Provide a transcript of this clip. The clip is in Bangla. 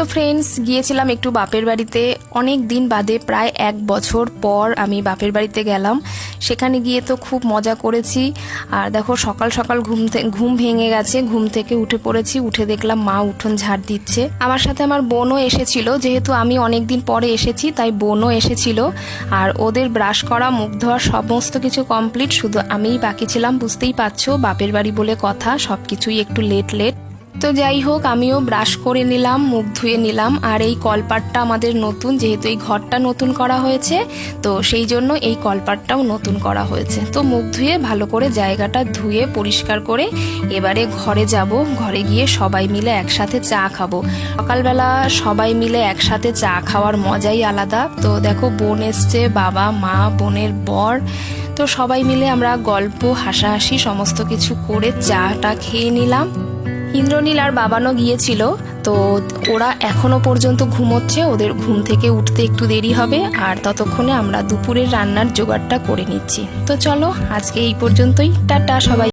তো ফ্রেন্ডস, গিয়েছিলাম একটু বাপের বাড়িতে। অনেক দিন বাদে, প্রায় 1 বছর পর আমি বাপের বাড়িতে গেলাম। সেখানে গিয়ে তো খুব মজা করেছি। আর দেখো, সকাল সকাল ঘুম ভেঙে গেছে, ঘুম থেকে উঠে পড়েছি। উঠে দেখলাম মা উঠোন ঝাড় দিচ্ছে। আমার সাথে আমার বোনও এসেছিল, যেহেতু আমি অনেক দিন পরে এসেছি তাই বোনও এসেছিল। আর ওদের ব্রাশ করা, মুখ ধোয়া সমস্ত কিছু কমপ্লিট, শুধু আমিই বাকি ছিলাম। বুঝতেই পারছো, বাপের বাড়ি বলে কথা, সবকিছুই একটু লেট। তো যাই হোক, আমিও ব্রাশ করে নিলাম, মুখ ধুয়ে নিলাম। আর এই কলপাটটা আমাদের নতুন, যেহেতু এই ঘরটা নতুন করা হয়েছে, তো সেই জন্য এই কলপাটটাও নতুন করা হয়েছে। তো মুখ ধুয়ে ভালো করে জায়গাটা ধুয়ে পরিষ্কার করে এবারে ঘরে যাব। ঘরে গিয়ে সবাই মিলে একসাথে চা খাবো। সকালবেলা সবাই মিলে একসাথে চা খাওয়ার মজাই আলাদা। তো দেখো, বোন এসছে, বাবা, মা, বোনের বর। তো সবাই মিলে আমরা গল্প, হাসাহাসি সমস্ত কিছু করে চাটা খেয়ে নিলাম। ইন্দ্রনীল আর বাবানও গিয়েছিল, তো ওরা এখনো পর্যন্ত ঘুমোচ্ছে। ওদের ঘুম থেকে উঠতে একটু দেরি হবে। আর ততক্ষণে আমরা দুপুরের রান্নার জোগাড়টা করে নিচ্ছি। তো চলো, আজকে এই পর্যন্তই। টাটা সবাই।